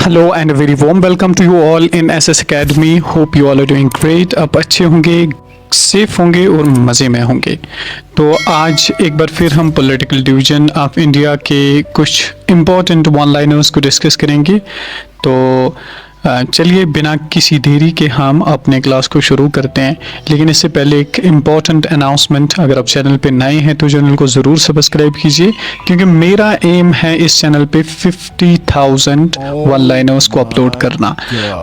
Hello and very warm welcome to you all in SS academy. Hope you all are doing great. आप अच्छे होंगे, safe होंगे और मज़े में होंगे। तो आज एक बार फिर हम पॉलिटिकल डिवीज़न ऑफ इंडिया के कुछ इम्पोर्टेंट वन लाइनर्स को डिस्कस करेंगे। तो चलिए बिना किसी देरी के हम अपने क्लास को शुरू करते हैं। लेकिन इससे पहले एक इम्पॉर्टेंट अनाउंसमेंट, अगर आप चैनल पे नए हैं तो चैनल को ज़रूर सब्सक्राइब कीजिए, क्योंकि मेरा एम है इस चैनल पे 50,000 वन लाइनर्स को अपलोड करना।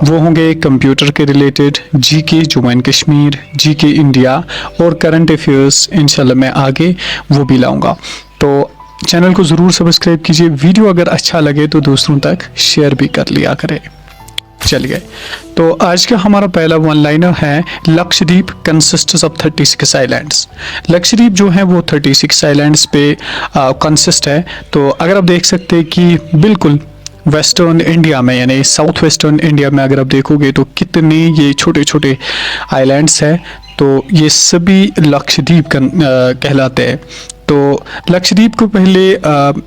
वो होंगे कंप्यूटर के related, GK Jammu and Kashmir, GK India और करंट अफेयर्स। इंशाल्लाह मैं आगे वो भी लाऊंगा। तो चैनल को ज़रूर सब्सक्राइब कीजिए। वीडियो अगर अच्छा लगे तो दूसरों तक शेयर भी कर लिया करें। चलिए, तो आज का हमारा पहला वन लाइनर है, Lakshadweep consists of 36 islands. Lakshadweep जो है वो 36 आइलैंड्स पे कंसिस्ट है। तो अगर आप देख सकते हैं कि बिल्कुल वेस्टर्न इंडिया में, यानी साउथ वेस्टर्न इंडिया में अगर आप देखोगे तो कितने ये छोटे छोटे आइलैंड्स हैं। तो ये सभी लक्षद्वीप कहलाते हैं। तो लक्षद्वीप को पहले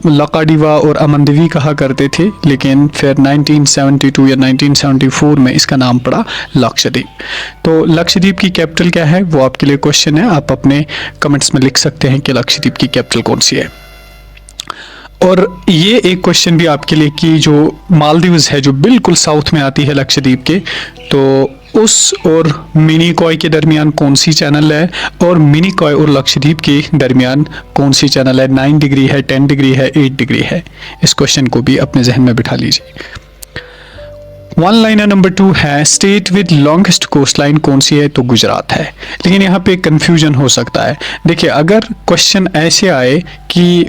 लकाडीवा और अमनदीवी कहा करते थे, लेकिन फिर 1972 या 1974 में इसका नाम पड़ा लक्षद्वीप। तो लक्षद्वीप की कैपिटल क्या है, वो आपके लिए क्वेश्चन है। आप अपने कमेंट्स में लिख सकते हैं कि लक्षद्वीप की कैपिटल कौन सी है। और ये एक क्वेश्चन भी आपके लिए कि जो मालदीव्स है, जो बिल्कुल साउथ में आती है लक्षद्वीप के, तो उस और मिनिकॉय के दरमियान कौन सी चैनल है, और मिनिकॉय और लक्षद्वीप के दरमियान कौन सी चैनल है, 9 डिग्री है, 10 डिग्री है, 8 डिग्री है। इस क्वेश्चन को भी अपने जहन में बिठा लीजिए। वन लाइनर नंबर 2 है, state with longest coast line कौन सी है, तो गुजरात है। लेकिन यहाँ पे कंफ्यूजन हो सकता है। देखिए, अगर क्वेश्चन ऐसे आए कि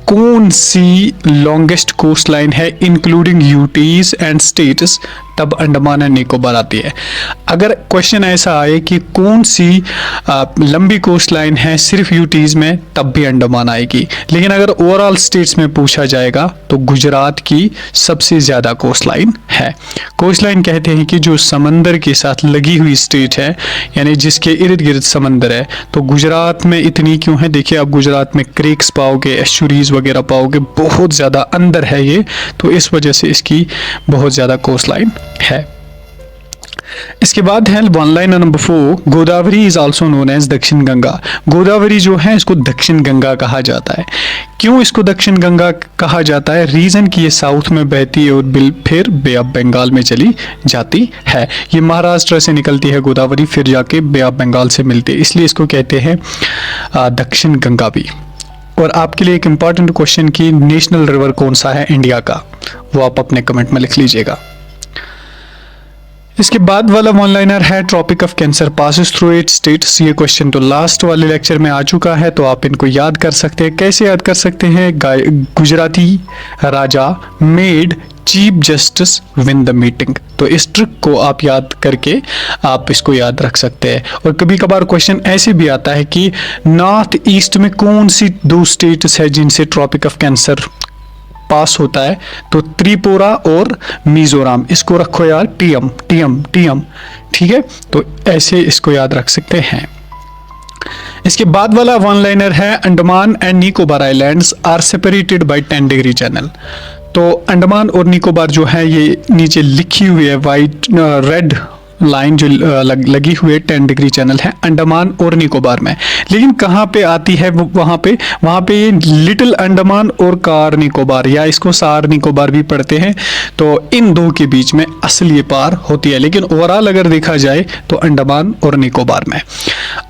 कौन सी लॉन्गेस्ट कोस्ट लाइन है इंक्लूडिंग यूटीज एंड स्टेट्स, तब अंडमान एंड निकोबार आती है। अगर क्वेश्चन ऐसा आए कि कौन सी लंबी कोस्ट लाइन है सिर्फ यूटीज में, तब भी अंडमान आएगी। लेकिन अगर ओवरऑल स्टेट्स में पूछा जाएगा तो गुजरात की सबसे ज़्यादा कोस्ट लाइन है। कोस्ट लाइन कहते हैं कि जो समंदर के साथ लगी हुई स्टेट है, यानी जिसके इर्द गिर्द समंदर है। तो गुजरात में इतनी क्यों है, देखिए आप गुजरात में क्रेक्स पाओगे, एस्चुरीज वगैरह पाओगे, बहुत ज़्यादा अंदर है ये, तो इस वजह से इसकी बहुत ज़्यादा कोस्ट लाइन है। इसके बाद है one liner number 4, Godavari is also known as Dakshin Ganga. Godavari जो है इसको दक्षिण गंगा कहा जाता है। क्यों इसको दक्षिण गंगा कहा जाता है? रीजन कि ये साउथ में बहती है और फिर बे ऑफ बंगाल में चली जाती है। ये महाराष्ट्र से निकलती है गोदावरी, फिर जाके बे ऑफ बंगाल से मिलती है, इसलिए इसको कहते हैं दक्षिण गंगा भी। और आपके लिए एक इंपॉर्टेंट क्वेश्चन कि नेशनल रिवर कौन सा है इंडिया का, वो आप अपने कमेंट में लिख लीजिएगा। इसके बाद वाला वन लाइनर है, tropic of cancer passes through it states. ये क्वेश्चन तो लास्ट वाले लेक्चर में आ चुका है, तो आप इनको याद कर सकते हैं। कैसे याद कर सकते हैं? Gujarati Raja made chief justice win the meeting. तो इस ट्रिक को आप याद करके आप इसको याद रख सकते हैं। और कभी कभार क्वेश्चन ऐसे भी आता है कि नॉर्थ ईस्ट में कौन सी 2 स्टेट्स है जिनसे ट्रॉपिक ऑफ कैंसर पास होता है, तो त्रिपुरा और मिजोरम। इसको रखो यार टीएम टीएम टीएम, ठीक है। तो ऐसे इसको याद रख सकते हैं। इसके बाद वाला वन लाइनर है, Andaman and Nicobar islands are separated by 10 degree channel. तो अंडमान और निकोबार जो है ये नीचे लिखी हुई है, वाइट रेड लाइन जो लगी हुई है, 10 डिग्री चैनल है अंडमान और निकोबार में। लेकिन कहाँ पे आती है वो? वहाँ पे ये लिटिल अंडमान और कार निकोबार, या इसको सार निकोबार भी पढ़ते हैं। तो इन दो के बीच में असल ये पार होती है, लेकिन ओवरऑल अगर देखा जाए तो अंडमान और निकोबार में।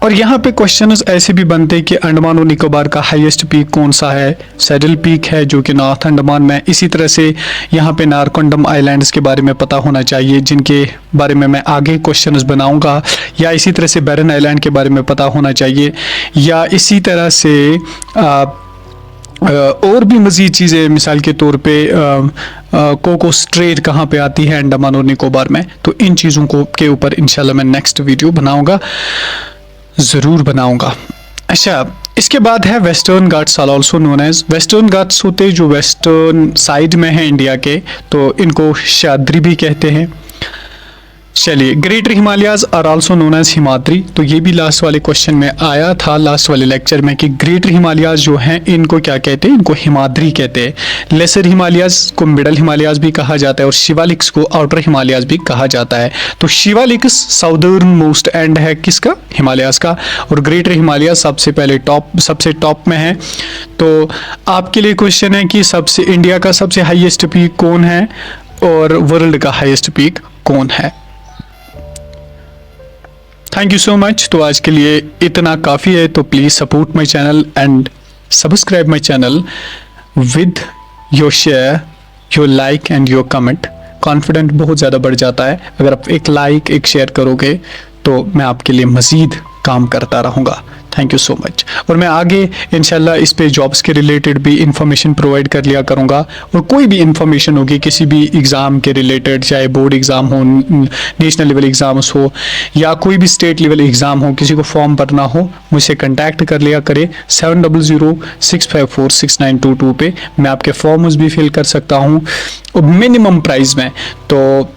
और यहाँ पे क्वेश्चंस ऐसे भी बनते हैं कि अंडमान और निकोबार का हाईएस्ट पीक कौन सा है? सैडल पीक है, जो कि नॉर्थ अंडमान में। इसी तरह से यहाँ पे नारकोंडम आइलैंड्स के बारे में पता होना चाहिए, जिनके बारे में मैं आगे क्वेश्चंस बनाऊंगा। या इसी तरह से बैरन आइलैंड के बारे में पता होना चाहिए, या इसी तरह से और भी मज़ीद चीज़ें, मिसाल के तौर पे कोको स्ट्रेट कहाँ पे आती है अंडमान और निकोबार में। तो इन चीज़ों को के ऊपर इंशाल्लाह मैं नेक्स्ट वीडियो बनाऊंगा, ज़रूर बनाऊंगा। अच्छा, इसके बाद है western ghats are also known as. Western ghats होते जो वेस्टर्न साइड में है इंडिया के, तो इनको शाद्री भी कहते हैं। चलिए, greater Himalayas are also known as Himadri. तो ये भी लास्ट वाले क्वेश्चन में आया था, लास्ट वाले लेक्चर में, कि ग्रेटर हिमालयाज जो हैं इनको क्या कहते हैं, इनको हिमाद्री कहते हैं। लेसर हिमालयाज को मिडल हिमालयाज भी कहा जाता है और शिवालिक्स को आउटर हिमालयाज भी कहा जाता है। तो शिवालिक्स साउदर्न मोस्ट एंड है किसका, हिमालयाज का, और ग्रेटर हिमालयाज सबसे टॉप में है। तो आपके लिए क्वेश्चन है कि इंडिया का सबसे हाईएस्ट पीक कौन है और वर्ल्ड का हाईएस्ट पीक कौन है। Thank you so much. तो आज के लिए इतना काफ़ी है। तो please support my channel and subscribe my channel with your share, your like and your comment. Confident बहुत ज़्यादा बढ़ जाता है अगर आप एक लाइक एक शेयर करोगे, तो मैं आपके लिए मज़ीद काम करता रहूँगा। Thank you so much. और मैं आगे इंशाल्लाह इस पे जॉब्स के रिलेटेड भी इंफॉर्मेशन प्रोवाइड कर लिया करूँगा, और कोई भी इंफॉर्मेशन होगी किसी भी एग्ज़ाम के रिलेटेड, चाहे बोर्ड एग्ज़ाम हो, नेशनल लेवल एग्ज़ाम्स हो, या कोई भी स्टेट लेवल एग्ज़ाम हो, किसी को फॉर्म भरना हो, मुझसे कॉन्टैक्ट कर लिया करे 7006546922 पे। मैं आपके फॉर्म्स भी फिल कर सकता हूँ और मिनिमम प्राइस में। तो